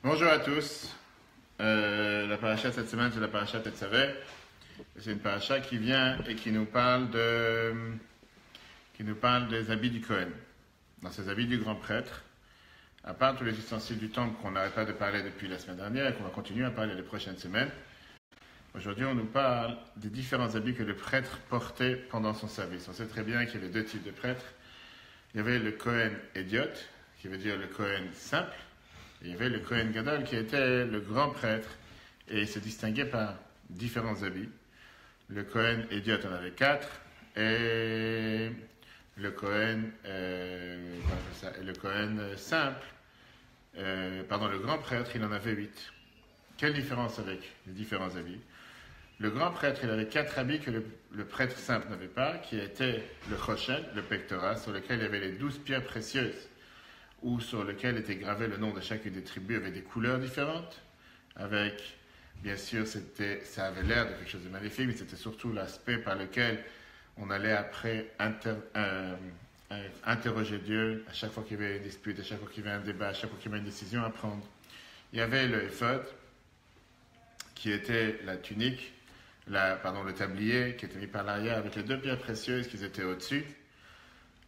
Bonjour à tous. La paracha cette semaine, c'est la paracha Tetzavé. C'est une paracha qui vient et qui nous parle des habits du Cohen. Dans ces habits du grand prêtre, à part tous les ustensiles du temple qu'on n'arrête pas de parler depuis la semaine dernière et qu'on va continuer à parler les prochaines semaines, aujourd'hui on nous parle des différents habits que le prêtre portait pendant son service. On sait très bien qu'il y avait deux types de prêtres. Il y avait le Cohen Hédiot, qui veut dire le Cohen simple. Il y avait le Cohen Gadol qui était le grand prêtre et il se distinguait par différents habits. Le Cohen Hédiot en avait 4 et le Cohen, simple, le grand prêtre, il en avait 8. Quelle différence avec les différents habits? Le grand prêtre, il avait 4 habits que le prêtre simple n'avait pas, qui étaient le Choshen, le pectoral, sur lequel il y avait les 12 pierres précieuses, ou sur lequel était gravé le nom de chacune des tribus avec des couleurs différentes, avec, bien sûr, ça avait l'air de quelque chose de magnifique, mais c'était surtout l'aspect par lequel on allait après interroger Dieu à chaque fois qu'il y avait une dispute, à chaque fois qu'il y avait un débat, à chaque fois qu'il y avait une décision à prendre. Il y avait le éphod, qui était la tunique, le tablier, qui était mis par l'arrière avec les 2 pierres précieuses qui étaient au-dessus,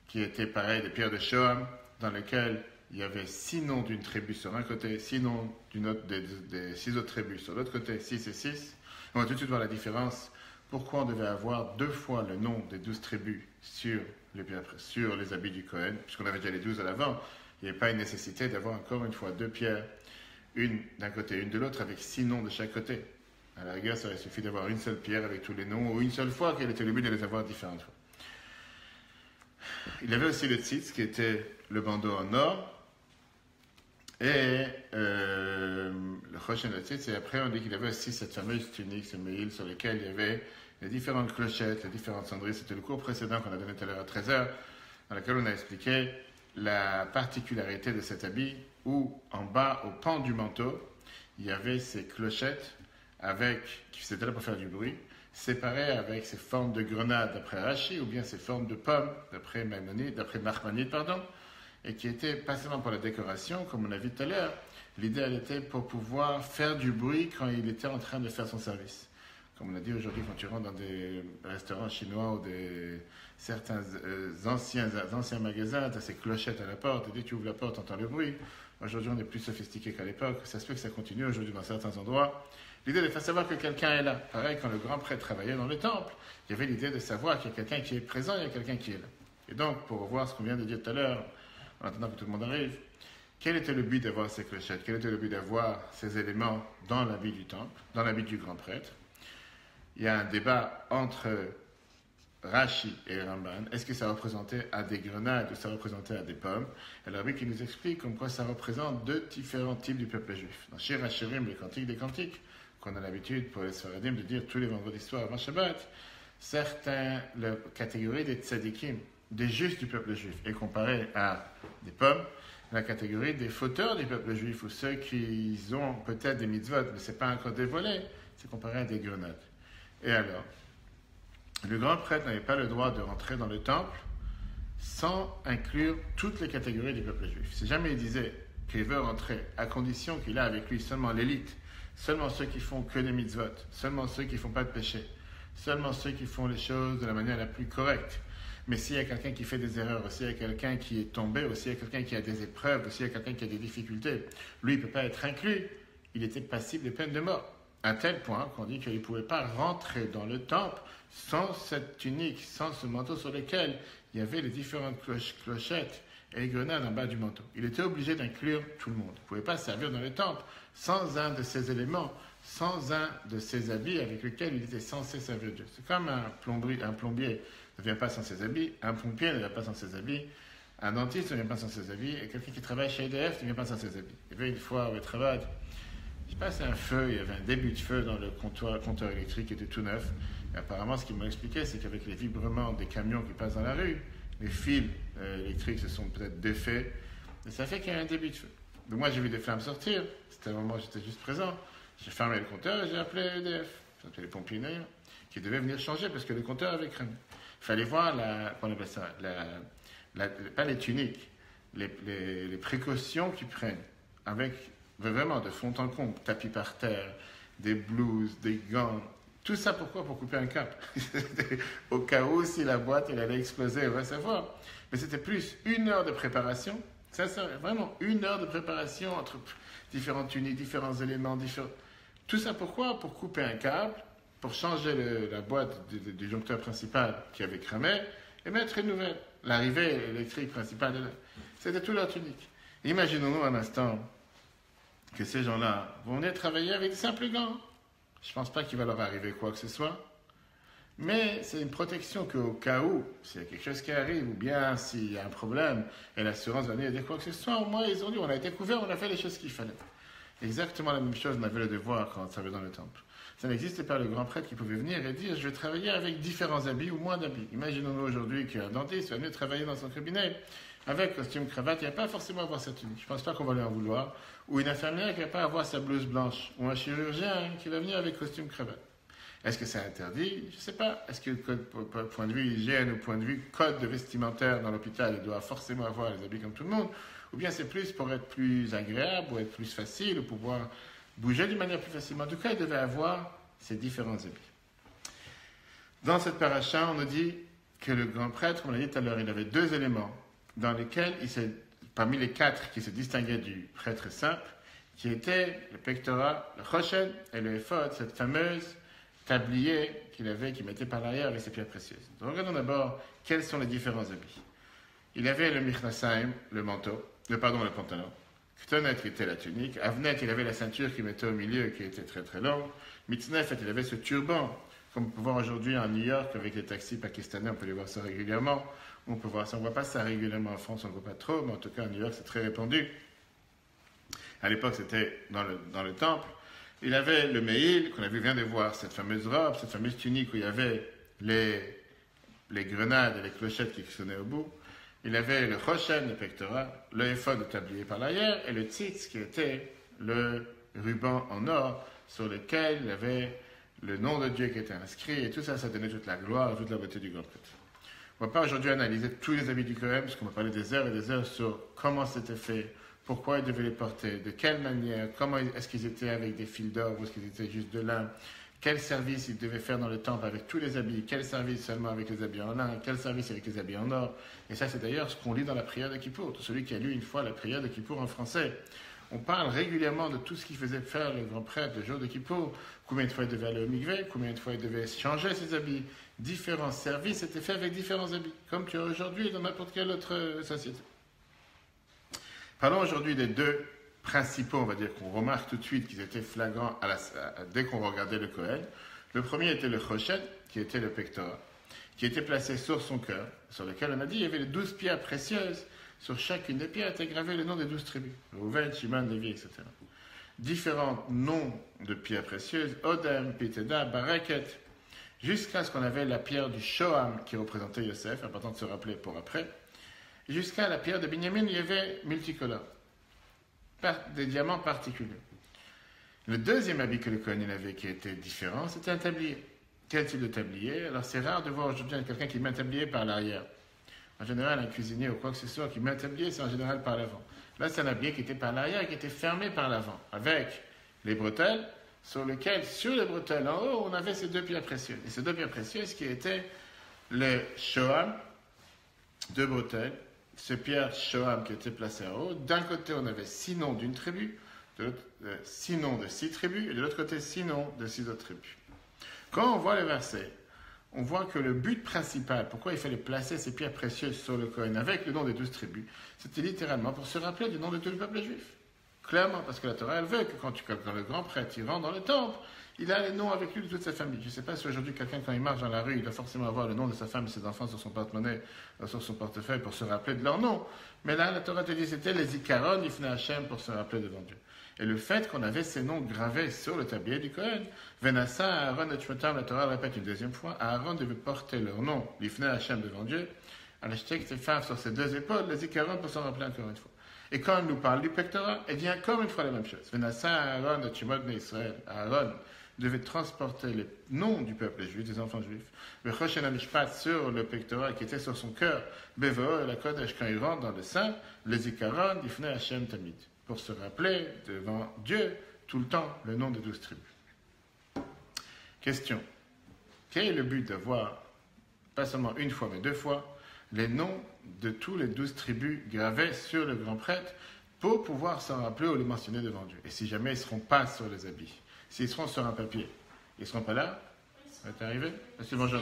qui étaient pareil des pierres de Shoham, dans lesquelles il y avait 6 noms d'une tribu sur un côté, 6 noms des 6 autres tribus sur l'autre côté, 6 et 6. On va tout de suite voir la différence. Pourquoi on devait avoir 2 fois le nom des 12 tribus sur les habits du Cohen, puisqu'on avait déjà les 12 à l'avant. Il n'y avait pas une nécessité d'avoir encore une fois 2 pierres, une d'un côté, une de l'autre, avec 6 noms de chaque côté. À la rigueur, ça aurait suffi d'avoir une seule pierre avec tous les noms, ou une seule fois qu'elle était le but de les avoir différentes fois. Il avait aussi le tzitz, qui était le bandeau en or, et le choshen le tzitz, et après on dit qu'il avait aussi cette fameuse tunique, ce meïl, sur lequel il y avait les différentes clochettes, les différentes cendriers. C'était le cours précédent qu'on a donné tout à l'heure à 13h, dans lequel on a expliqué la particularité de cet habit, où en bas, au pan du manteau, il y avait ces clochettes qui étaient là pour faire du bruit, séparées avec ces formes de grenades d'après Rashi, ou bien ces formes de pommes d'après Nachmanide, et qui étaient pas seulement pour la décoration, comme on a vu tout à l'heure. L'idée, elle était pour pouvoir faire du bruit quand il était en train de faire son service. Comme on a dit aujourd'hui, quand tu rentres dans des restaurants chinois ou certains anciens magasins, tu as ces clochettes à la porte, et dès que tu ouvres la porte, tu entends le bruit. Aujourd'hui, on est plus sophistiqué qu'à l'époque. Ça se peut que ça continue aujourd'hui dans certains endroits. L'idée de faire savoir que quelqu'un est là. Pareil, quand le grand prêtre travaillait dans le temple, il y avait l'idée de savoir qu'il y a quelqu'un qui est présent, il y a quelqu'un qui est là. Et donc, pour voir ce qu'on vient de dire tout à l'heure, en attendant que tout le monde arrive, quel était le but d'avoir ces clochettes? Quel était le but d'avoir ces éléments dans l'habit du temple, dans l'habit du grand prêtre? Il y a un débat entre Rashi et Ramban. Est-ce que ça représentait à des grenades ou ça représentait à des pommes? Et le rabbi qui nous explique comme quoi ça représente 2 différents types du peuple juif. Dans Shir HaShirim, les cantiques des cantiques, qu'on a l'habitude pour les Sfaradim de dire tous les vendredis soirs avant Shabbat, la catégorie des tzadikim, des justes du peuple juif, est comparée à des pommes. La catégorie des fauteurs du peuple juif, ou ceux qui ont peut-être des mitzvot, mais ce n'est pas encore dévoilé, c'est comparé à des grenades. Et alors, le grand prêtre n'avait pas le droit de rentrer dans le temple sans inclure toutes les catégories du peuple juif. Si jamais il disait qu'il veut rentrer, à condition qu'il a avec lui seulement l'élite, seulement ceux qui font que des mitzvot, seulement ceux qui ne font pas de péché, seulement ceux qui font les choses de la manière la plus correcte. Mais s'il y a quelqu'un qui fait des erreurs, s'il y a quelqu'un qui est tombé, s'il y a quelqu'un qui a des épreuves, s'il y a quelqu'un qui a des difficultés, lui, il ne peut pas être inclus. Il était passible de peine de mort. À tel point qu'on dit qu'il ne pouvait pas rentrer dans le temple sans cette tunique, sans ce manteau sur lequel il y avait les différentes clochettes et les grenades en bas du manteau. Il était obligé d'inclure tout le monde. Il ne pouvait pas servir dans le temple sans un de ces éléments, sans un de ces habits avec lesquels il était censé servir Dieu. C'est comme un plombier ne vient pas sans ses habits, un pompier ne vient pas sans ses habits, un dentiste ne vient pas sans ses habits, et quelqu'un qui travaille chez EDF ne vient pas sans ses habits. Il y avait une fois au travail, j'ai passé un feu, il y avait un début de feu dans le compteur électrique qui était tout neuf. Et apparemment, ce qu'il m'a expliqué, c'est qu'avec les vibrements des camions qui passent dans la rue, les fils électriques se sont peut-être défaits, et ça fait qu'il y a un début de feu. Donc moi, j'ai vu des flammes sortir, c'était un moment où j'étais juste présent. J'ai fermé le compteur et j'ai appelé EDF. J'ai appelé les pompiers qui devaient venir changer parce que le compteur avait cramé. Il fallait voir pas les tuniques, les précautions qu'ils prennent avec vraiment de fond en comble, tapis par terre, des blouses, des gants. Tout ça pourquoi? Pour couper un câble. Au cas où, si la boîte elle allait exploser, on va savoir. Mais c'était plus 1 heure de préparation. Ça, c'est vraiment 1 heure de préparation entre différentes tuniques, différents éléments, Tout ça pourquoi? Pour couper un câble, pour changer la boîte du joncteur principal qui avait cramé et mettre une nouvelle. L'arrivée électrique principale, c'était tout leur tunique. Imaginons-nous un instant que ces gens-là vont venir travailler avec des simples gants. Je ne pense pas qu'il va leur arriver quoi que ce soit. Mais c'est une protection qu'au cas où, s'il y a quelque chose qui arrive, ou bien s'il y a un problème, et l'assurance va venir dire quoi que ce soit, au moins ils ont dit, on a été couvert, on a fait les choses qu'il fallait. Exactement la même chose, on avait le devoir quand on travaillait dans le temple. Ça n'existait pas le grand prêtre qui pouvait venir et dire, je vais travailler avec différents habits ou moins d'habits. Imaginons-nous aujourd'hui qu'un dentiste va venir travailler dans son cabinet avec costume, cravate, il n'y a pas forcément à avoir sa tunique. Je ne pense pas qu'on va lui en vouloir. Ou une infirmière qui ne va pas avoir sa blouse blanche. Ou un chirurgien qui va venir avec costume, cravate. Est-ce que c'est interdit? Je ne sais pas. Est-ce que, point de vue hygiène ou point de vue code de vestimentaire dans l'hôpital, il doit forcément avoir les habits comme tout le monde? Ou bien c'est plus pour être plus agréable, ou être plus facile, ou pouvoir bouger d'une manière plus facilement. En tout cas, il devait avoir ces différents habits. Dans cette paracha, on nous dit que le grand prêtre, comme on l'a dit tout à l'heure, il avait 2 éléments dans lesquels, parmi les 4 qui se distinguaient du prêtre simple, qui étaient le pectorat, le choshen et le éphod, cette fameuse tablier qu'il avait, qu'il mettait par l'arrière avec ses pierres précieuses. Donc, regardons d'abord quels sont les différents habits. Il avait le michnasaim, le pantalon. Ktonet, qui était la tunique. Avnet, il avait la ceinture qu'il mettait au milieu, qui était très très longue. Mitznefet, il avait ce turban, comme on peut voir aujourd'hui à New York avec les taxis pakistanais, on peut les voir ça régulièrement. On peut voir ça, on ne voit pas ça régulièrement en France, on ne voit pas trop, mais en tout cas à New York c'est très répandu. À l'époque c'était dans le temple. Il avait le meïl, qu'on vient de voir, cette fameuse robe, cette fameuse tunique où il y avait les grenades et les clochettes qui sonnaient au bout. Il avait le choshen, le pectorat, le éphod, le tablier par l'arrière, et le tzitz, qui était le ruban en or sur lequel il y avait le nom de Dieu qui était inscrit, et tout ça, ça donnait toute la gloire et toute la beauté du grand prêtre. On ne va pas aujourd'hui analyser tous les habits du Kohen, parce qu'on va parler des heures et des heures sur comment c'était fait, pourquoi ils devaient les porter, de quelle manière, comment est-ce qu'ils étaient avec des fils d'or, ou est-ce qu'ils étaient juste de lin, quel service ils devaient faire dans le temple avec tous les habits, quel service seulement avec les habits en lin, quel service avec les habits en or. Et ça, c'est d'ailleurs ce qu'on lit dans la prière de Kippour. Tout celui qui a lu une fois la prière de Kippour en français. On parle régulièrement de tout ce qu'il faisait faire le grand prêtre le jour de Kippour. Combien de fois il devait aller au mikvé, combien de fois il devait changer ses habits. Différents services étaient faits avec différents habits, comme tu as aujourd'hui dans n'importe quelle autre société. Parlons aujourd'hui des 2 principaux, on va dire, qu'on remarque tout de suite qu'ils étaient flagrants dès qu'on regardait le Kohen. Le premier était le choshen, qui était le pectorat, qui était placé sur son cœur, sur lequel on a dit il y avait les 12 pierres précieuses. Sur chacune des pierres était gravé le nom des 12 tribus, Reuven, Shimon, Lévi, etc. Différents noms de pierres précieuses, Odem, Piteda, Bareket, jusqu'à ce qu'on avait la pierre du Shoham qui représentait Yosef, important de se rappeler pour après, jusqu'à la pierre de Binyamin, il y avait multicolores, des diamants particuliers. Le deuxième habit que le Kohen avait qui était différent, c'était un tablier. Quel type de tablier? Alors c'est rare de voir aujourd'hui quelqu'un qui met un tablier par l'arrière. En général, un cuisinier ou quoi que ce soit qui met un tablier, c'est en général par l'avant. Là, c'est un tablier qui était par l'arrière et qui était fermé par l'avant, avec les bretelles, sur les bretelles en haut, on avait ces 2 pierres précieuses. Et ces 2 pierres précieuses qui étaient le Shoham, 2 bretelles, ces pierres Shoham qui étaient placées en haut. D'un côté, on avait 6 noms d'une tribu, de l'autre, 6 noms de 6 tribus, et de l'autre côté, 6 noms de 6 autres tribus. Quand on voit les versets, on voit que le but principal, pourquoi il fallait placer ces pierres précieuses sur le Kohen avec le nom des 12 tribus, c'était littéralement pour se rappeler du nom de tout le peuple juif. Clairement, parce que la Torah, elle veut que quand le grand prêtre il rentre dans le temple, il a les noms avec lui de toute sa famille. Je ne sais pas si aujourd'hui, quelqu'un, quand il marche dans la rue, il doit forcément avoir le nom de sa femme et ses enfants sur son porte-monnaie, sur son portefeuille pour se rappeler de leur nom. Mais là, la Torah te dit c'était les Ikaron, Ifnei Hashem, pour se rappeler devant Dieu. Et le fait qu'on avait ces noms gravés sur le tablier du Kohen, Venassa, Aaron et Shmetam, la Torah répète une deuxième fois, Aaron devait porter leur nom, l'Ifnei Hashem devant Dieu, à l'acheter ses femmes sur ses 2 épaules, les Ikaron pour s'en rappeler encore une fois. Et quand on nous parle du pectorat, il dit encore une fois la même chose. Venassa, Aaron et Shemot Israël, Aaron devait transporter les noms du peuple juif, des enfants juifs, le Choshen HaMishpat sur le pectorat qui était sur son cœur, Bevo et la Kodesh, quand il rentre dans le sein, les Ikaron, l'Ifnei Hashem Tamid. pour se rappeler devant Dieu tout le temps le nom des 12 tribus. Question. Quel est le but d'avoir, pas seulement une fois, mais 2 fois, les noms de tous les 12 tribus gravés sur le grand prêtre pour pouvoir s'en rappeler ou les mentionner devant Dieu? Et si jamais ils ne seront pas sur les habits, s'ils seront sur un papier, ils ne seront pas là? Ça va t'arriver? Monsieur bonjour.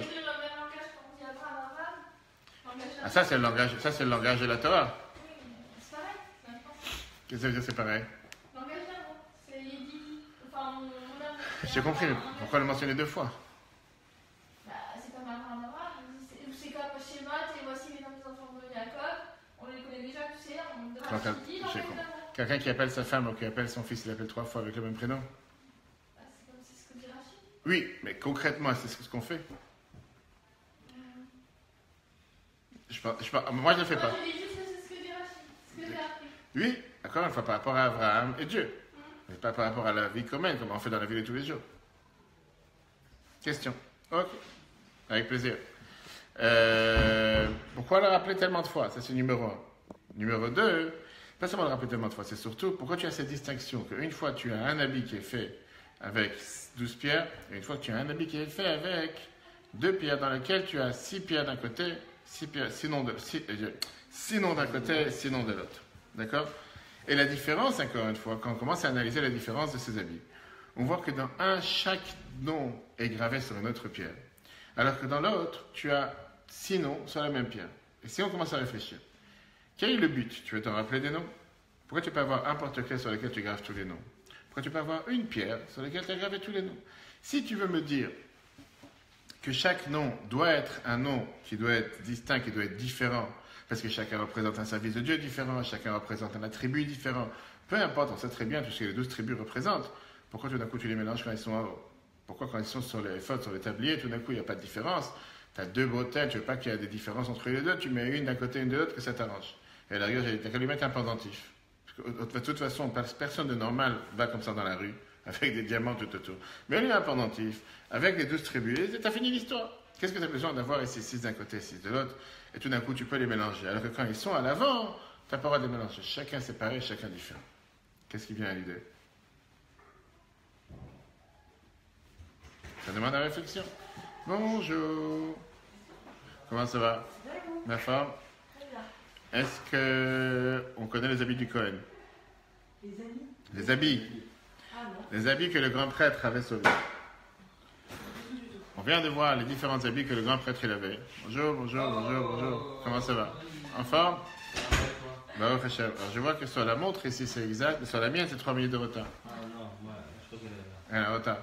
Ah, ça c'est le langage de la Torah. C'est pareil. Qu'est-ce que ça veut dire c'est pareil? Langage d'amour. C'est Yedi. Enfin, mon amour. J'ai compris, mais pourquoi le mentionner 2 fois? Bah, c'est comme Abraham. C'est comme Shema, et voici les noms des enfants de Jacob. On les connaît déjà, tu sais. On dit langage d'amour. Quelqu'un qui appelle sa femme ou qui appelle son fils, il l'appelle 3 fois avec le même prénom? Bah, c'est ce que dit Rachid. Oui, mais concrètement, c'est ce qu'on fait. Moi, je ne le fais pas. Moi, je dis juste que c'est ce que dit Rachid. Ce que j'ai appris. Oui, encore une fois, par rapport à Abraham et Dieu. Mais pas par rapport à la vie commune, comme on fait dans la vie de tous les jours. Question. Ok. Avec plaisir. Pourquoi le rappeler tellement de fois? Ça, c'est numéro 1. Numéro 2, pas seulement le rappeler tellement de fois, c'est surtout pourquoi tu as cette distinction qu'une fois tu as un habit qui est fait avec 12 pierres, et une fois que tu as un habit qui est fait avec 2 pierres dans lesquelles tu as 6 pierres d'un côté, 6 noms d'un côté, 6 noms de l'autre. D'accord? Et la différence, encore une fois, quand on commence à analyser la différence de ces habits, on voit que dans un, chaque nom est gravé sur une autre pierre. Alors que dans l'autre, tu as 6 noms sur la même pierre. Et si on commence à réfléchir, quel est le but? Tu veux t'en rappeler des noms? Pourquoi tu peux avoir un porte-clés sur lequel tu graves tous les noms? Pourquoi tu peux avoir une pierre sur laquelle tu as gravé tous les noms? Si tu veux me dire que chaque nom doit être un nom qui doit être distinct, qui doit être différent, parce que chacun représente un service de Dieu différent, chacun représente un attribut différent, peu importe, on sait très bien tout ce que les 12 tribus représentent, pourquoi tout d'un coup tu les mélanges quand ils sont en haut? Pourquoi quand ils sont sur les fautes, sur les tabliers, tout d'un coup il n'y a pas de différence? Tu as 2 bretelles, tu ne veux pas qu'il y ait des différences entre les deux, tu mets une d'un côté et une de l'autre, que ça t'arrange. Et à la rigueur, tu n'as qu'à lui mettre un pendentif. De toute façon, personne de normal va comme ça dans la rue, avec des diamants tout autour. Mais lui, un pendentif, avec les 12 tribus, et tu as fini l'histoire. Qu'est-ce que tu as besoin d'avoir ici 6 d'un côté, 6 de l'autre? Et tout d'un coup, tu peux les mélanger. Alors que quand ils sont à l'avant, tu n'as pas le droit de les mélanger. Chacun séparé, chacun différent. Qu'est-ce qui vient à l'idée? Ça demande à réflexion. Bonjour. Comment ça va? Ma femme? Est-ce qu'on connaît les habits du Cohen? Les amis? Les habits. Ah non. Les habits que le grand prêtre avait sauvés. On vient de voir les différents habits que le grand prêtre il avait. Bonjour, bonjour, bonjour, bonjour. Comment ça va? En forme? Alors, je vois que sur la montre ici c'est exact, mais sur la mienne c'est 3 minutes de retard. Ah non, moi je crois que... Elle a retard.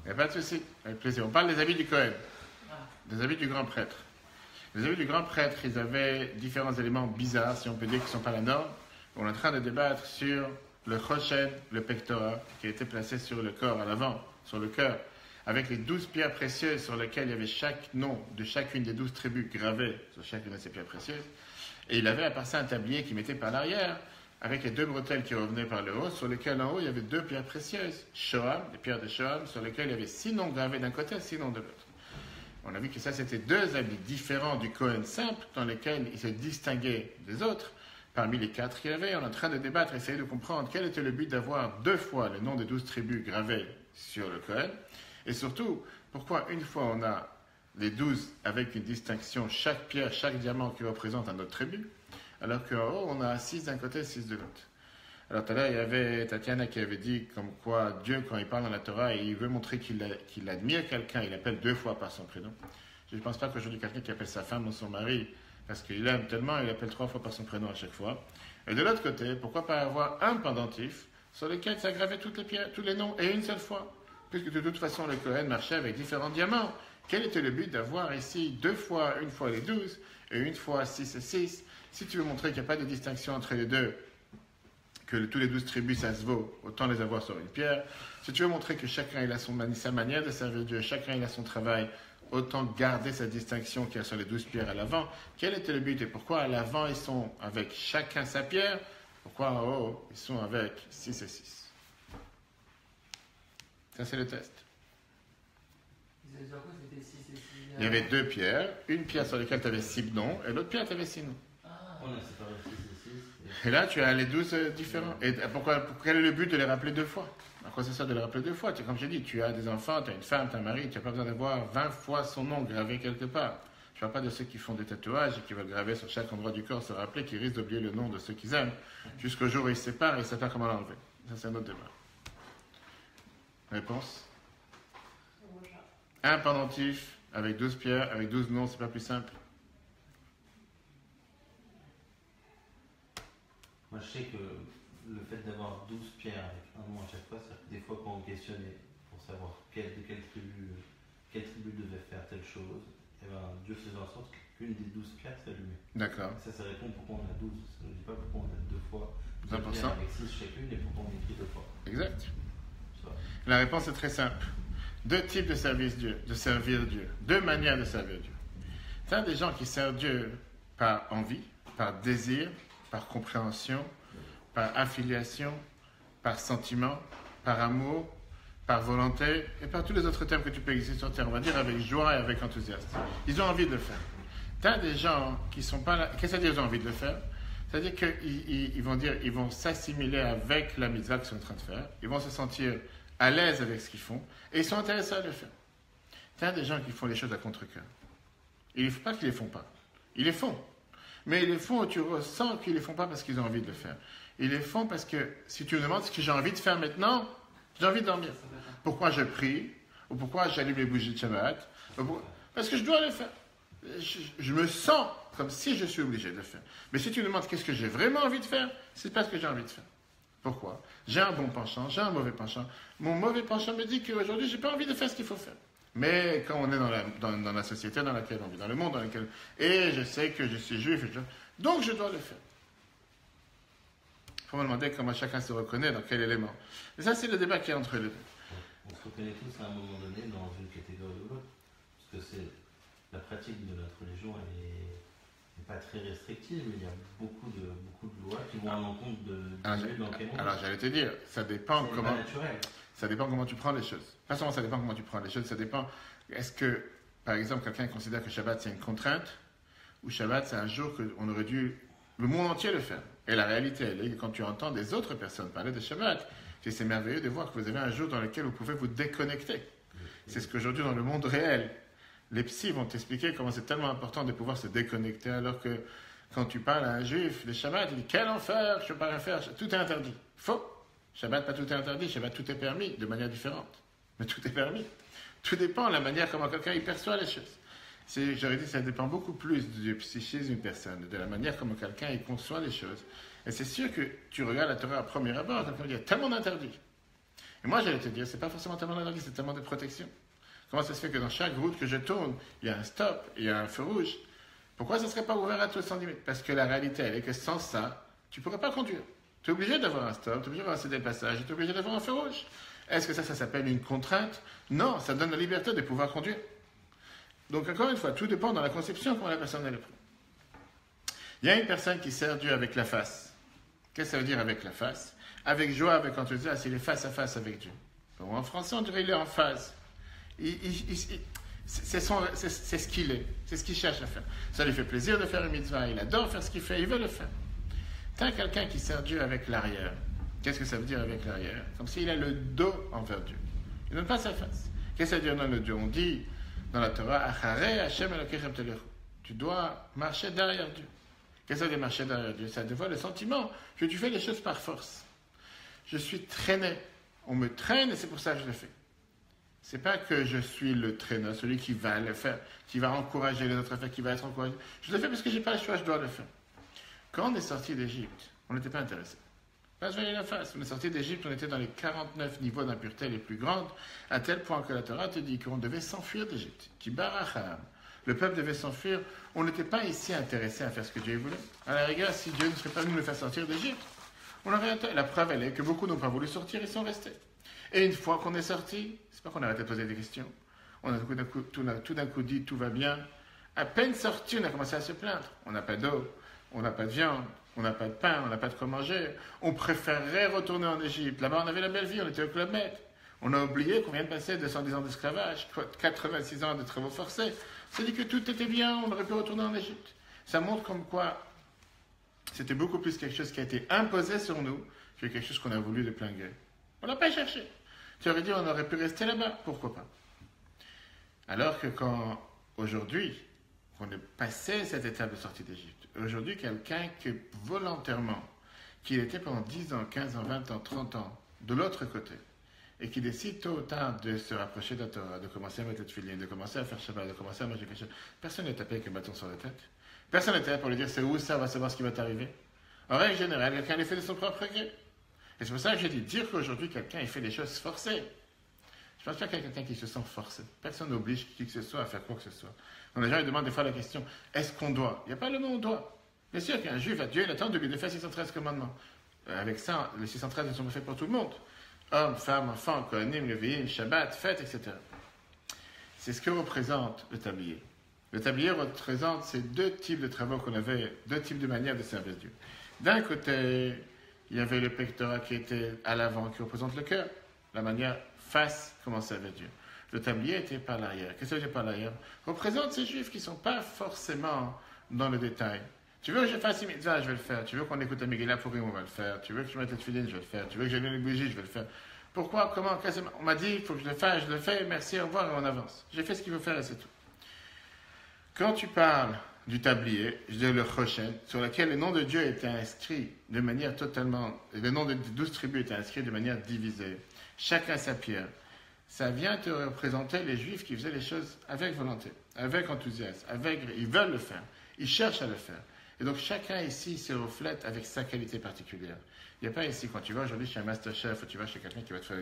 Il n'y a pas de souci, avec plaisir. On parle des habits du Cohen, des habits du grand prêtre. Les habits du grand prêtre, ils avaient différents éléments bizarres, si on peut dire, qui ne sont pas la norme. On est en train de débattre sur le choshen, le pectorat, qui a été placé sur le corps, à l'avant, sur le cœur, avec les 12 pierres précieuses sur lesquelles il y avait chaque nom de chacune des 12 tribus gravées sur chacune de ces pierres précieuses. Et il avait à part ça un tablier qui mettait par l'arrière, avec les 2 bretelles qui revenaient par le haut, sur lesquelles en haut il y avait 2 pierres précieuses, Shoham, des pierres de Shoham, sur lesquelles il y avait 6 noms gravés d'un côté et 6 noms de l'autre. On a vu que ça, c'était 2 habits différents du Cohen simple, dans lesquels il se distinguait des autres. Parmi les 4 qu'il avait, on est en train de débattre, essayer de comprendre quel était le but d'avoir 2 fois le nom des 12 tribus gravés sur le Cohen. Et surtout, pourquoi une fois on a les 12 avec une distinction, chaque pierre, chaque diamant qui représente un autre tribu, alors qu'en haut, on a 6 d'un côté et 6 de l'autre. Alors tout à l'heure, il y avait Tatiana qui avait dit comme quoi Dieu, quand il parle dans la Torah, il veut montrer qu'il admire quelqu'un, il appelle 2 fois par son prénom. Je ne pense pas qu'aujourd'hui, quelqu'un qui appelle sa femme ou son mari, parce qu'il l'aime tellement, il appelle 3 fois par son prénom à chaque fois. Et de l'autre côté, pourquoi pas avoir un pendentif sur lequel s'aggravaient toutes les pierres, tous les noms, et une seule fois? Puisque de toute façon, le Cohen marchait avec différents diamants. Quel était le but d'avoir ici 2 fois, une fois les 12, et une fois 6 et 6? Si tu veux montrer qu'il n'y a pas de distinction entre les deux, que tous les 12 tribus, ça se vaut, autant les avoir sur une pierre. Si tu veux montrer que chacun il a sa manière de servir Dieu, chacun il a son travail, autant garder cette distinction qu'il y a sur les 12 pierres à l'avant. Quel était le but et pourquoi à l'avant ils sont avec chacun sa pierre? Pourquoi en haut ils sont avec 6 et 6? Ça c'est le test. Il y avait 2 pierres, une pierre sur laquelle tu avais 6 noms et l'autre pierre tu avais 6 noms. On a séparé 6 et 6. Et là, tu as les 12 différents. Et quel est le but de les rappeler 2 fois? À quoi ça sert de les rappeler 2 fois? Comme j'ai dit, tu as des enfants, tu as une femme, tu as un mari, tu n'as pas besoin d'avoir 20 fois son nom gravé quelque part. Je ne parle pas de ceux qui font des tatouages et qui veulent graver sur chaque endroit du corps, se rappeler qu'ils risquent d'oublier le nom de ceux qu'ils aiment, jusqu'au jour où ils se séparent et ils ne savent pas comment l'enlever. Ça, c'est un autre débat. Réponse? Un pendentif avec 12 pierres, avec 12 noms, c'est pas plus simple? Moi, je sais que le fait d'avoir 12 pierres avec un nom à chaque fois, c'est que des fois, quand on questionnait pour savoir de quelle tribu devait faire telle chose, et ben, Dieu faisait en sorte qu'une des 12 pierres s'allumait. D'accord. Ça répond pourquoi on a 12. Ça ne dit pas pourquoi on a 2 fois 100%. pierres avec 6 chacune et pourquoi on écrit 2 fois. Exact. Ça. La réponse est très simple. 2 types de servir Dieu. 2 manières de servir Dieu. Tu as des gens qui servent Dieu par envie, par désir, par compréhension, par affiliation, par sentiment, par amour, par volonté et par tous les autres termes que tu peux exister sur Terre. On va dire avec joie et avec enthousiasme. Ils ont envie de le faire. Tu as des gens qui ne sont pas là. Qu'est-ce que ça veut dire ils ont envie de le faire? C'est-à-dire qu'ils vont s'assimiler avec la mitzvah qu'ils sont en train de faire. Ils vont se sentir à l'aise avec ce qu'ils font et ils sont intéressés à le faire. Tu as des gens qui font les choses à contre-cœur. Il ne faut pas qu'ils ne les font pas. Ils les font. Mais ils les font et tu ressens qu'ils ne les font pas parce qu'ils ont envie de le faire. Ils les font parce que si tu me demandes ce que j'ai envie de faire maintenant, j'ai envie de dormir. Pourquoi je prie? Ou pourquoi j'allume les bougies de Shabbat? Parce que je dois le faire. Je me sens comme si je suis obligé de le faire. Mais si tu me demandes qu'est-ce que j'ai vraiment envie de faire, c'est pas ce que j'ai envie de faire. Pourquoi? J'ai un bon penchant, j'ai un mauvais penchant. Mon mauvais penchant me dit qu'aujourd'hui, j'ai pas envie de faire ce qu'il faut faire. Mais quand on est dans la société dans laquelle on vit, dans le monde dans lequel... Et je sais que je suis juif, donc je dois le faire. Il faut me demander comment chacun se reconnaît, dans quel élément. Et ça, c'est le débat qui est entre les deux. On se reconnaît tous à un moment donné dans une catégorie ou l'autre. Parce que c'est la pratique de notre religion, elle n'est pas très restrictive, mais il y a beaucoup de lois qui vont à l'encontre de lieu dans lequel on est. Alors, j'allais te dire, ça dépend comment... C'est naturel. Ça dépend comment tu prends les choses. Pas seulement ça dépend comment tu prends les choses, ça dépend... Est-ce que, par exemple, quelqu'un considère que Shabbat, c'est une contrainte, ou Shabbat, c'est un jour qu'on aurait dû le monde entier le faire. Et la réalité, elle est que quand tu entends des autres personnes parler de Shabbat, c'est merveilleux de voir que vous avez un jour dans lequel vous pouvez vous déconnecter. C'est ce qu'aujourd'hui, dans le monde réel, les psys vont t'expliquer comment c'est tellement important de pouvoir se déconnecter, alors que quand tu parles à un juif, le Shabbat, il dit « Quel enfer, je ne peux pas rien faire, tout est interdit. » Faux. Shabbat, pas tout est interdit, Shabbat, tout est permis, de manière différente. Mais tout est permis. Tout dépend de la manière comment quelqu'un y perçoit les choses. J'aurais dit, ça dépend beaucoup plus du psychisme d'une personne, de la manière comment quelqu'un y conçoit les choses. Et c'est sûr que tu regardes la Torah à premier abord, quelqu'un va dire, tellement d'interdits. Et moi, j'allais te dire, c'est pas forcément tellement d'interdits, c'est tellement de protection. Comment ça se fait que dans chaque route que je tourne, il y a un stop, il y a un feu rouge? Pourquoi ça ne serait pas ouvert à tous sans limite? Parce que la réalité, elle est que sans ça, tu ne pourrais pas conduire. Tu es obligé d'avoir un stop, tu es obligé d'avoir un cédé de passage, tu es obligé d'avoir un feu rouge. Est-ce que ça s'appelle une contrainte? Non, ça donne la liberté de pouvoir conduire. Donc, encore une fois, tout dépend dans la conception comment la personne elle prend. Il y a une personne qui sert Dieu avec la face. Qu'est-ce que ça veut dire avec la face? Avec joie, avec enthousiasme, il est face à face avec Dieu. Bon, en français, on dirait qu'il est en phase. C'est ce qu'il est, c'est ce qu'il cherche à faire. Ça lui fait plaisir de faire une mitzvah, il adore faire ce qu'il fait, il veut le faire. T'as quelqu'un qui sert Dieu avec l'arrière. Qu'est-ce que ça veut dire avec l'arrière? Comme s'il a le dos envers Dieu. Il ne donne pas sa face. Qu'est-ce que ça veut dire dans le dos? On dit dans la Torah, Acharei Hashem Elokechem telechu. Tu dois marcher derrière Dieu. Qu'est-ce que ça veut dire marcher derrière Dieu? Ça dévoile le sentiment que tu fais les choses par force. Je suis traîné. On me traîne et c'est pour ça que je le fais. C'est pas que je suis le traîneur, celui qui va le faire, qui va encourager les autres à faire, qui va être encouragé. Je le fais parce que j'ai pas le choix, je dois le faire. Quand on est sorti d'Égypte, on n'était pas intéressé. Pas se la face. On est sorti d'Égypte, on était dans les 49 niveaux d'impureté les plus grandes, à tel point que la Torah te dit qu'on devait s'enfuir d'Égypte. Kibaracham. Le peuple devait s'enfuir. On n'était pas ici intéressé à faire ce que Dieu voulait. À la rigueur, si Dieu ne serait pas venu nous faire sortir d'Égypte, on aurait. La preuve, elle est que beaucoup n'ont pas voulu sortir, ils sont restés. Et une fois qu'on est sorti, c'est pas qu'on a arrêté de poser des questions. On a tout d'un coup dit tout va bien. À peine sorti, on a commencé à se plaindre. On n'a pas d'eau, on n'a pas de viande, on n'a pas de pain, on n'a pas de quoi manger. On préférerait retourner en Égypte. Là-bas, on avait la belle vie, on était au Club Med. On a oublié qu'on vient de passer 210 ans d'esclavage, 86 ans de travaux forcés. On s'est dit que tout était bien, on aurait pu retourner en Égypte. Ça montre comme quoi C'était beaucoup plus quelque chose qui a été imposé sur nous que quelque chose qu'on a voulu de plein gré. On n'a pas cherché. Tu aurais dit on aurait pu rester là-bas, pourquoi pas? Alors que quand, aujourd'hui, on est passé cette étape de sortie d'Égypte, aujourd'hui, quelqu'un qui volontairement, qui était pendant 10 ans, 15 ans, 20 ans, 30 ans, de l'autre côté, et qui décide tôt ou tard de se rapprocher de la Torah, de commencer à mettre le tefillin, de commencer à faire Shabbat, de commencer à manger quelque chose, personne n'est tapé avec un bâton sur la tête. Personne n'est là pour lui dire c'est où ça, on va savoir ce qui va t'arriver. En règle générale, quelqu'un les fait de son propre gré. Et c'est pour ça que j'ai dit, dire qu'aujourd'hui quelqu'un il fait des choses forcées. Je ne pense pas qu'il y a quelqu'un qui se sent forcé. Personne n'oblige qui que ce soit à faire quoi que ce soit. Donc les gens ils demandent des fois la question, est-ce qu'on doit? Il n'y a pas le mot on doit. Bien sûr qu'un juif a Dieu, il attend de lui de faire 613 commandements. Avec ça, les 613 ne sont pas faits pour tout le monde. Hommes, femmes, enfants, kohanim, leviim, Shabbat, fêtes, etc. C'est ce que représente le tablier. Le tablier représente ces deux types de travaux qu'on avait, deux types de manières de servir Dieu. D'un côté, il y avait le pectorat qui était à l'avant, qui représente le cœur, la manière face, comment servir Dieu. Le tablier était par l'arrière. Qu'est-ce que ça veut dire par l'arrière? Représente ces juifs qui ne sont pas forcément dans le détail. Tu veux que je fasse une mitzvah, je vais le faire. Tu veux qu'on écoute la Megillah pour on va le faire. Tu veux que je mette le tefillin, je vais le faire. Tu veux que j'allume les bougies, je vais le faire. Pourquoi? Comment? On m'a dit, il faut que je le fasse, je le fais, merci, au revoir, et on avance. J'ai fait ce qu'il faut faire et c'est tout. Quand tu parles du tablier, je dis le Choshen, sur lequel le nom de Dieu était inscrit de manière totalement, le nom des 12 tribus était inscrit de manière divisée, chacun sa pierre, ça vient te représenter les Juifs qui faisaient les choses avec volonté, avec enthousiasme, ils veulent le faire, ils cherchent à le faire. Et donc chacun ici se reflète avec sa qualité particulière. Il n'y a pas ici, quand tu vas aujourd'hui chez un master chef ou tu vas chez quelqu'un qui va te faire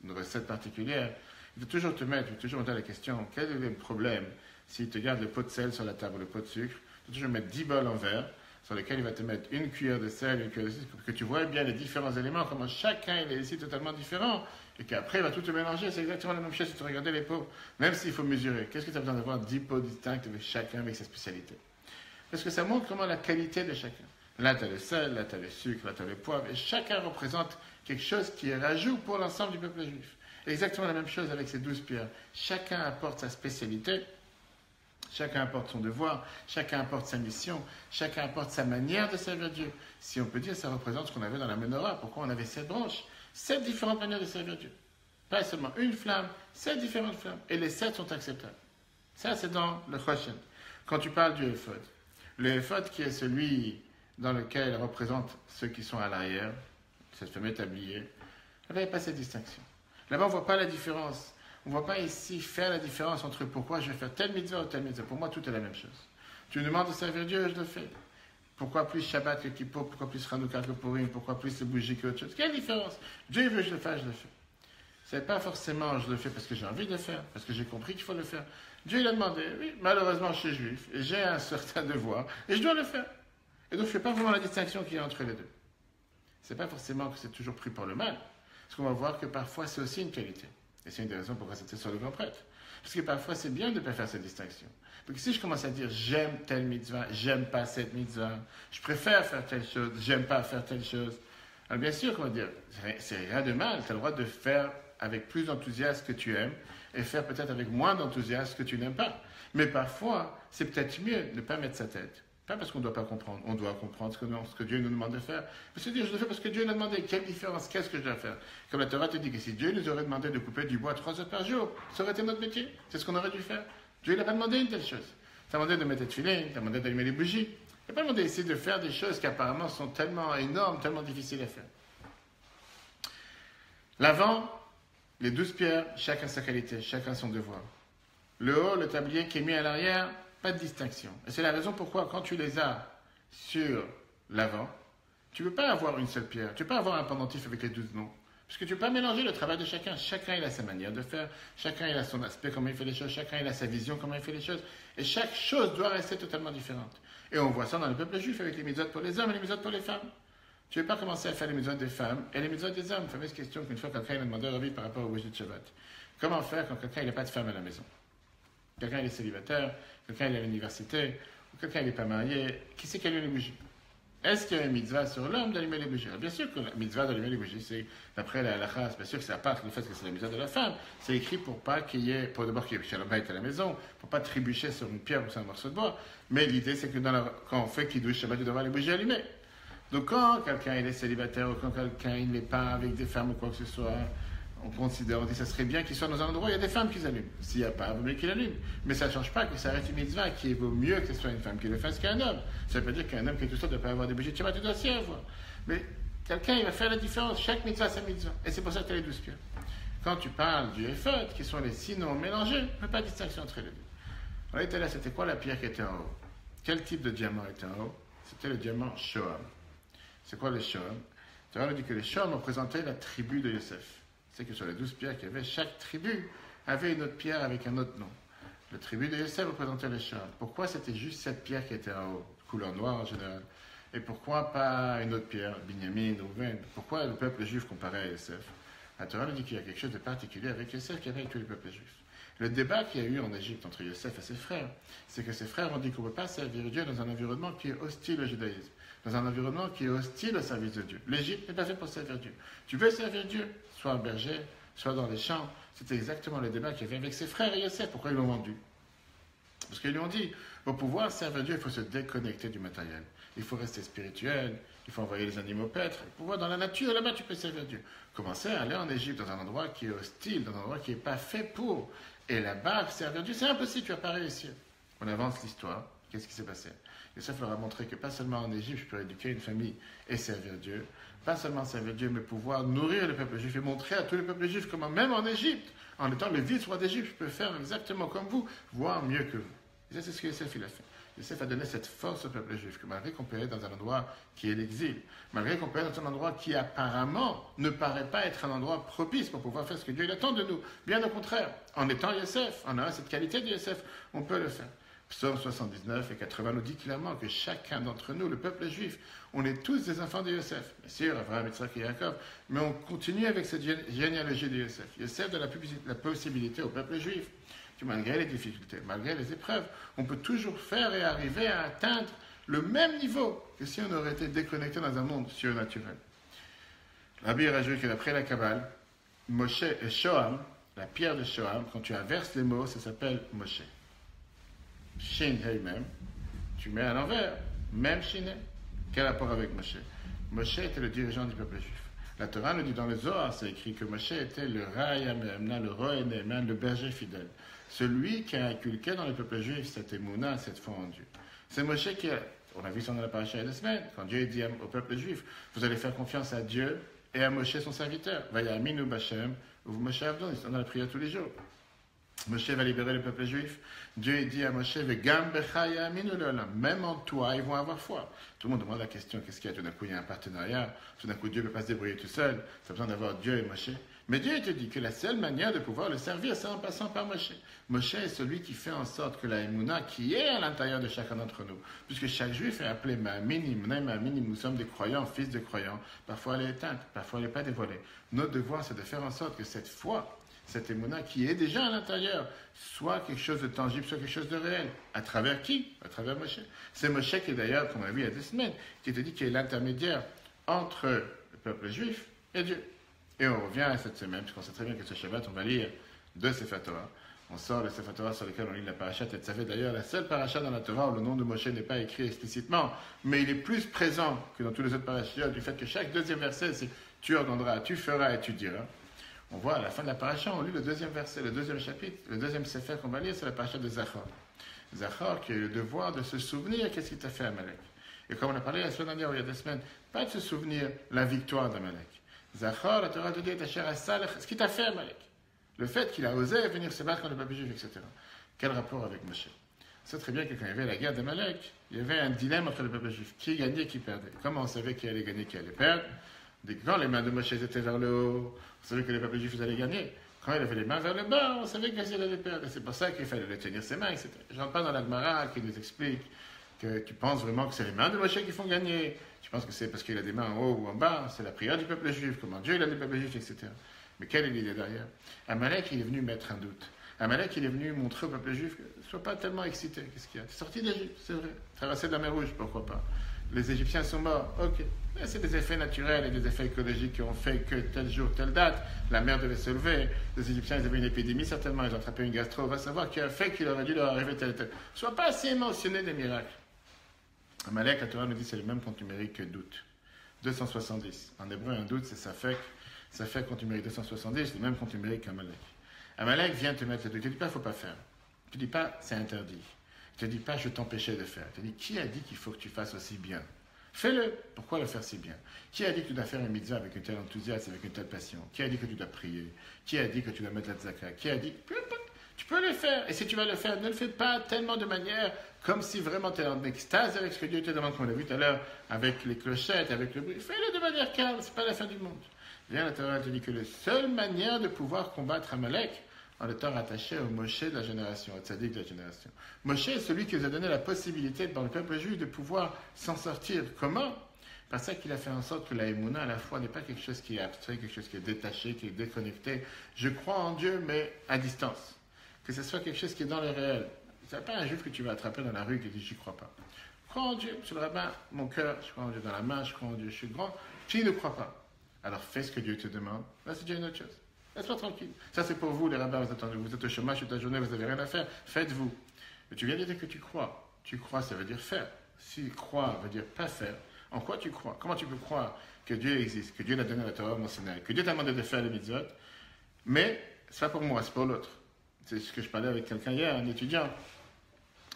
une recette particulière, il faut toujours te mettre la question, quel est le problème s'il te garde le pot de sel sur la table, le pot de sucre, tu vas toujours mettre 10 bols en verre, sur lesquels il va te mettre une cuillère de sel, une cuillère de sucre, pour que tu vois bien les différents éléments, comment chacun il est ici totalement différent, et qu'après il va tout te mélanger, c'est exactement la même chose si tu regardes les pots, même s'il faut mesurer. Qu'est-ce que tu as besoin d'avoir 10 pots distincts avec chacun avec sa spécialité? Parce que ça montre comment la qualité de chacun. Là, tu as le sel, là, tu as le sucre, là, tu as le poivre, et chacun représente quelque chose qui est rajout pour l'ensemble du peuple juif. Exactement la même chose avec ces 12 pierres. Chacun apporte sa spécialité, chacun apporte son devoir, chacun apporte sa mission, chacun apporte sa manière de servir Dieu. Si on peut dire, ça représente ce qu'on avait dans la menorah. Pourquoi on avait 7 branches? 7 différentes manières de servir Dieu. Pas seulement une flamme, 7 différentes flammes. Et les 7 sont acceptables. Ça, c'est dans le Choshen. Quand tu parles du Ephod, le Ephod qui est celui dans lequel représente ceux qui sont à l'arrière, cette fameux tablier, là-bas, il n'y a pas cette distinction. Là-bas, on ne voit pas la différence. On ne voit pas ici faire la différence entre pourquoi je vais faire telle mitzvah ou telle mitzvah. Pour moi, tout est la même chose. Tu me demandes de servir Dieu, je le fais. Pourquoi plus Shabbat que Kippour, pourquoi plus Hanouka que Purim, pourquoi plus le bougie que autre chose? Quelle différence? Dieu veut que je le fasse, je le fais. Ce n'est pas forcément je le fais parce que j'ai envie de le faire, parce que j'ai compris qu'il faut le faire. Dieu il a demandé, oui, malheureusement je suis juif, et j'ai un certain devoir, et je dois le faire. Et donc je ne fais pas vraiment la distinction qu'il y a entre les deux. Ce n'est pas forcément que c'est toujours pris pour le mal, parce qu'on va voir que parfois c'est aussi une qualité. Et c'est une des raisons pourquoi c'était sur le grand prêtre. Parce que parfois c'est bien de ne pas faire cette distinction. Donc si je commence à dire j'aime telle mitzvah, j'aime pas cette mitzvah, je préfère faire telle chose, j'aime pas faire telle chose, alors bien sûr qu'on va dire, c'est rien de mal, tu as le droit de faire avec plus d'enthousiasme que tu aimes, et faire peut-être avec moins d'enthousiasme que tu n'aimes pas. Mais parfois, c'est peut-être mieux de ne pas mettre sa tête. Pas parce qu'on ne doit pas comprendre, on doit comprendre ce que Dieu nous demande de faire. Mais se dire, je le fais parce que Dieu nous a demandé. Quelle différence? Qu'est-ce que je dois faire? Comme la Torah te dit que si Dieu nous aurait demandé de couper du bois 3 heures par jour, ça aurait été notre métier. C'est ce qu'on aurait dû faire. Dieu n'a pas demandé une telle chose. Il t'a demandé de mettre le tefillin, il t'a demandé d'allumer les bougies. Il n'a pas demandé ici de faire des choses qui apparemment sont tellement énormes, tellement difficiles à faire. L'avant, les 12 pierres, chacun sa qualité, chacun son devoir. Le haut, le tablier qui est mis à l'arrière, pas de distinction. Et c'est la raison pourquoi, quand tu les as sur l'avant, tu ne peux pas avoir une seule pierre. Tu ne peux pas avoir un pendentif avec les 12 noms. Parce que tu ne peux pas mélanger le travail de chacun. Chacun, il a sa manière de faire. Chacun, il a son aspect, comment il fait les choses. Chacun, il a sa vision, comment il fait les choses. Et chaque chose doit rester totalement différente. Et on voit ça dans le peuple juif avec les mitzvot pour les hommes et les mitzvot pour les femmes. Tu ne veux pas commencer à faire les mitzvot des femmes et les mitzvot des hommes. Fameuse question qu'une fois quelqu'un a demandé à Rabbi par rapport au bougie de Shabbat. Comment faire quand quelqu'un n'a pas de femme à la maison? Quelqu'un il est célibataire, quelqu'un il est à l'université, ou quelqu'un n'est pas marié. Qui c'est qui allume les bougies? Est-ce qu'il y a une mitzvah sur l'homme d'allumer les bougies? Alors, bien sûr que la mitzvah d'allumer les bougies, c'est d'après la halakha, bien sûr que c'est à part le fait que c'est la mitzvah de la femme. C'est écrit pour pas qu'il y ait, pour d'abord qu'il y ait Shalom Bayit à la maison, pour pas trébucher sur une pierre ou sur un morceau de bois. Mais l'idée c'est que quand on fait Kiddush Shabbat, il doit avoir les bougies allumées. Donc quand quelqu'un il est célibataire ou quand quelqu'un il n'est pas avec des femmes ou quoi que ce soit, on considère, on dit ça serait bien qu'il soit dans un endroit où il y a des femmes qui allument. S'il n'y a pas, il vaut mieux qu'il allume. Mais ça ne change pas que ça reste une mitzvah, qu'il vaut mieux que ce soit une femme qui le fasse qu'un homme. Ça veut pas dire qu'un homme qui est tout seul ne doit pas avoir des bougies de Shabbat, tu dois aussi avoir. Mais quelqu'un il va faire la différence. Chaque mitzvah c'est mitzvah. Et c'est pour ça que tu as les 12 pierres. Quand tu parles du Ephod, qui sont les 6 noms mélangés, il n'y a pas de distinction entre les deux. On était là, c'était quoi la pierre qui était en haut? Quel type de diamant était en haut? C'était le diamant Shoam. C'est quoi le Shoam? Tu vois, on dit que les Shoam représentaient la tribu de Yosef. C'est que sur les 12 pierres qu'il y avait, chaque tribu avait une autre pierre avec un autre nom. La tribu de Yosef représentait les Shoam. Pourquoi c'était juste cette pierre qui était en haut? Couleur noire en général. Et pourquoi pas une autre pierre? Binyamin, Rouven. Pourquoi le peuple juif comparé à Yosef? La Torah nous dit qu'il y a quelque chose de particulier avec Yosef qu'il y avait avec tous les peuples juifs. Le débat qu'il y a eu en Égypte entre Yosef et ses frères, c'est que ses frères ont dit qu'on ne peut pas servir Dieu dans un environnement qui est hostile au judaïsme, dans un environnement qui est hostile au service de Dieu. L'Égypte n'est pas fait pour servir Dieu. Tu veux servir Dieu, soit un berger, soit dans les champs. C'était exactement le débat qu'il y avait avec ses frères et Yosef. Pourquoi ils l'ont vendu? Parce qu'ils lui ont dit, pour pouvoir servir Dieu, il faut se déconnecter du matériel. Il faut rester spirituel, il faut envoyer les animaux paître. Pour pouvoir dans la nature, là-bas, tu peux servir Dieu. Commencer à aller en Égypte, dans un endroit qui est hostile, dans un endroit qui n'est pas fait pour. Et là-bas, servir Dieu, c'est impossible, tu vas pas réussir. On avance l'histoire. Qu'est-ce qui s'est passé? Yosef leur a montré que pas seulement en Égypte, je peux éduquer une famille et servir Dieu. Pas seulement servir Dieu, mais pouvoir nourrir le peuple juif et montrer à tous les peuples juifs comment, même en Égypte, en étant le vice-roi d'Égypte, je peux faire exactement comme vous, voire mieux que vous. Et ça, c'est ce que Yosef il a fait. Yosef a donné cette force au peuple juif, que malgré qu'on peut être dans un endroit qui est l'exil, malgré qu'on peut être dans un endroit qui apparemment ne paraît pas être un endroit propice pour pouvoir faire ce que Dieu il attend de nous, bien au contraire, en étant Yosef, en ayant cette qualité de Yosef, on peut le faire. Psaume 79 et 80 nous dit clairement que chacun d'entre nous, le peuple juif, on est tous des enfants de Yosef. Bien sûr, Abraham, Yitzhak et Jacob, mais on continue avec cette généalogie de Yosef. Yosef donne la possibilité au peuple juif que malgré les difficultés, malgré les épreuves, on peut toujours faire et arriver à atteindre le même niveau que si on aurait été déconnecté dans un monde surnaturel. Rabbi rajoute que d'après la Kabbale, Moshe et Shoam, la pierre de Shoam, quand tu inverses les mots, ça s'appelle Moshe. Shin Hei Mem, tu mets à l'envers, même Shin Hei. Quel rapport avec Moshe? Moshe était le dirigeant du peuple juif. La Torah nous dit dans le Zohar, c'est écrit que Moshe était le Raya Me'emna, le Roé Ne'eman, le berger fidèle. Celui qui a inculqué dans le peuple juif cette émouna, cette foi en Dieu. C'est Moshe qui a, on a vu ça dans la paracha il y a 2 semaines, quand Dieu dit au peuple juif, vous allez faire confiance à Dieu et à Moshe son serviteur. Vaya Aminu Bashem, ou Moshe Avdon, ils sont dans la prière tous les jours. Moshe va libérer le peuple juif. Dieu dit à Moshe, même en toi, ils vont avoir foi. Tout le monde demande la question, qu'est-ce qu'il y a? Tout d'un coup, il y a un partenariat. Tout d'un coup, Dieu ne peut pas se débrouiller tout seul. Ça a besoin d'avoir Dieu et Moshe. Mais Dieu te dit que la seule manière de pouvoir le servir, c'est en passant par Moshe. Moshe est celui qui fait en sorte que la émouna qui est à l'intérieur de chacun d'entre nous, puisque chaque juif est appelé Ma'aminim, nous sommes des croyants, fils de croyants. Parfois elle est éteinte, parfois elle n'est pas dévoilée. Notre devoir, c'est de faire en sorte que cette foi, cette émouna qui est déjà à l'intérieur, soit quelque chose de tangible, soit quelque chose de réel. À travers qui? À travers Moshe. C'est Moshe qui est d'ailleurs, comme on a vu il y a 2 semaines, qui te dit qu'il est l'intermédiaire entre le peuple juif et Dieu. Et on revient à cette semaine, puisqu'on sait très bien que ce Shabbat, on va lire 2 Sefer Torah. On sort le Sefer Torah sur lequel on lit la parasha Tetzavé. D'ailleurs, la seule parasha dans la Torah où le nom de Moshe n'est pas écrit explicitement, mais il est plus présent que dans tous les autres parashas, du fait que chaque 2e verset, c'est tu ordonneras, tu feras et tu diras. On voit à la fin de la paracha, on lit le 2e verset, le 2e chapitre, le 2e Sefer qu'on va lire, c'est la paracha de Zachor. Zachor qui a eu le devoir de se souvenir qu'est-ce qu'il t'a fait Amalek. Et comme on a parlé la semaine dernière, il y a 2 semaines, pas de se souvenir la victoire d'Amalek. Zachor, la Torah te dit, ce qu'il t'a fait Amalek. Le fait qu'il a osé venir se battre contre le peuple juif, etc. Quel rapport avec Moshe? C'est très bien que quand il y avait la guerre d'Amalek, il y avait un dilemme entre le peuple juif. Qui gagnait, qui perdait. Comment on savait qui allait gagner, qui allait perdre? Quand les mains de Moshe étaient vers le haut, on savait que les peuples juifs allaient gagner. Quand il avait les mains vers le bas, on savait qu'il allait perdre. Et c'est pour ça qu'il fallait les tenir ses mains, etc. Je n'entre pas dans la Gemara qui nous explique que tu penses vraiment que c'est les mains de Moshe qui font gagner. Tu penses que c'est parce qu'il a des mains en haut ou en bas. C'est la prière du peuple juif, comment Dieu il a des peuples juifs, etc. Mais quelle est l'idée derrière? Amalek, il est venu mettre un doute. Amalek, il est venu montrer au peuple juif que ne sois pas tellement excité. Qu'est-ce qu'il y a? Tu es sorti d'Égypte, c'est vrai. Traversé de la mer Rouge, pourquoi pas? Les Égyptiens sont morts, ok. Mais c'est des effets naturels et des effets écologiques qui ont fait que tel jour, telle date, la mer devait se lever. Les Égyptiens, ils avaient une épidémie, certainement, ils ont attrapé une gastro. On va savoir qui a fait qu'il aurait dû leur arriver tel et tel. Sois pas assez émotionné des miracles. Amalek, la Torah nous dit c'est le même compte numérique que doute. 270. En hébreu, un doute, c'est ça fait quand tu mérites 270, c'est le même quand tu mérites qu'Amalek. Amalek vient te mettre le doute. Tu ne dis pas, il ne faut pas faire. Tu ne dis pas, c'est interdit. Tu ne dis pas, je t'empêchais de faire. Tu dis, qui a dit qu'il faut que tu fasses aussi bien? Fais-le. Pourquoi le faire si bien? Qui a dit que tu dois faire un mitzvah avec un tel enthousiasme, avec une telle passion? Qui a dit que tu dois prier? Qui a dit que tu dois mettre la tzaka? Qui a dit que tu peux le faire? Et si tu vas le faire, ne le fais pas tellement de manière comme si vraiment tu es en extase avec ce que Dieu te demande, comme on l'a vu tout à l'heure, avec les clochettes, avec le bruit. Fais-le de manière calme, c'est pas la fin du monde. Bien, la Torah te dit que la seule manière de pouvoir combattre Amalek, en étant rattaché au Moshe de la génération, au tzaddik de la génération. Moshe est celui qui nous a donné la possibilité, dans le peuple juif, de pouvoir s'en sortir. Comment? Parce qu'il a fait en sorte que la émouna, à la fois, n'est pas quelque chose qui est abstrait, quelque chose qui est détaché, qui est déconnecté. Je crois en Dieu, mais à distance. Que ce soit quelque chose qui est dans le réel. Ce n'est pas un juif que tu vas attraper dans la rue et qui dit « j'y crois pas ». Je crois en Dieu, monsieur le rabbin, mon cœur, je crois en Dieu dans la main, je crois en Dieu, je suis grand. Tu ne crois pas. Alors fais ce que Dieu te demande. Là, c'est déjà une autre chose. Laisse-moi tranquille. Ça, c'est pour vous, les rabbins, vous êtes au chômage toute la journée, vous n'avez rien à faire. Faites-vous. Mais tu viens de dire que tu crois. Tu crois, ça veut dire faire. Si croire veut dire pas faire, en quoi tu crois? Comment tu peux croire que Dieu existe, que Dieu t'a donné la Torah au Sinaï, que Dieu t'a demandé de faire les mitzvot, mais c'est pas pour moi, c'est pour l'autre. C'est ce que je parlais avec quelqu'un hier, un étudiant.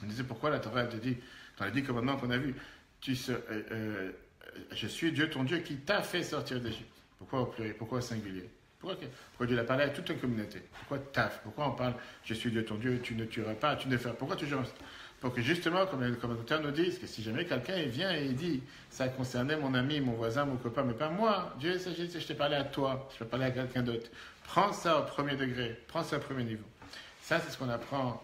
Il me disait pourquoi la Torah te dit, dans les 10 commandements qu'on a vus, je suis Dieu ton Dieu qui t'a fait sortir d'Égypte. Pourquoi au pluriel? Pourquoi au singulier? Pourquoi Dieu l'a parlé à toute une communauté? Pourquoi taf? Pourquoi on parle je suis Dieu ton Dieu, tu ne tueras pas, tu ne feras? Pourquoi toujours? Pour que justement, comme les commentateurs nous disent, que si jamais quelqu'un vient et il dit ça concernait mon ami, mon voisin, mon copain, mais pas moi, Dieu s'agit je t'ai parlé à toi, je peux parler à quelqu'un d'autre. Prends ça au premier degré, prends ça au premier niveau. Ça, c'est ce qu'on apprend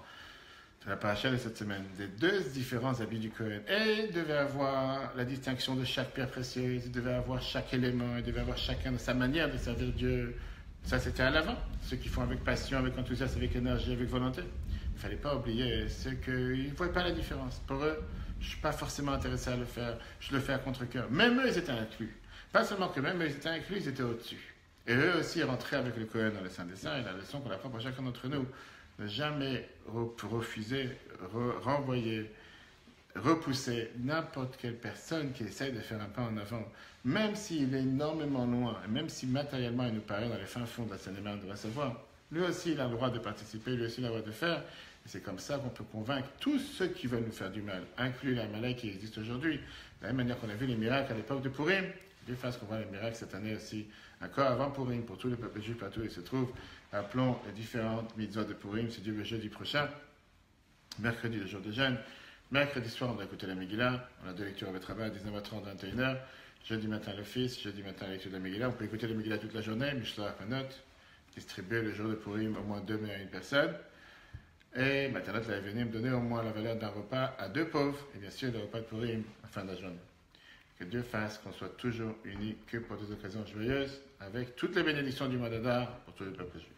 de la paracha de cette semaine, des deux différents habits du Kohen. Et il devait avoir la distinction de chaque pierre précieuse, il devait avoir chaque élément, il devait avoir chacun de sa manière de servir Dieu. Ça, c'était à l'avant. Ceux qui font avec passion, avec enthousiasme, avec énergie, avec volonté. Il ne fallait pas oublier ceux qui ne voyaient pas la différence. Pour eux, je ne suis pas forcément intéressé à le faire, je le fais à contre-cœur. Même eux, ils étaient inclus. Pas seulement que même eux, ils étaient inclus, ils étaient au-dessus. Et eux aussi, ils rentraient avec le Kohen dans le Saint des Saints, et la leçon qu'on apprend pour chacun d'entre nous, ne jamais refuser, renvoyer, repousser n'importe quelle personne qui essaye de faire un pas en avant, même s'il est énormément loin, et même si matériellement il nous paraît dans les fins fonds de la Seine-et-Marne de recevoir, lui aussi il a le droit de participer, lui aussi il a le droit de faire, et c'est comme ça qu'on peut convaincre tous ceux qui veulent nous faire du mal, inclus les Amalek qui existent aujourd'hui, de la même manière qu'on a vu les miracles à l'époque de Purim, Dieu fasse qu'on voit les miracles cette année aussi, encore avant Purim, pour tous les peuples juifs partout où ils se trouvent. Appelons les différentes mitzvot de Purim, c'est Dieu le jeudi prochain, mercredi le jour de jeûne, mercredi soir on va écouter la Megillah, on a deux lectures avec travail à 19h30, 21h, jeudi matin l'office, jeudi matin la lecture de la Megillah, on peut écouter la Megillah toute la journée, Mishlach Manot, distribuer le jour de Purim au moins 2 à une personne, et Matanot l'avait venu me donner au moins la valeur d'un repas à 2 pauvres, et bien sûr le repas de Purim à la fin de la journée. Que Dieu fasse qu'on soit toujours unis que pour des occasions joyeuses, avec toutes les bénédictions du mois d'Adar pour tous les peuples juifs.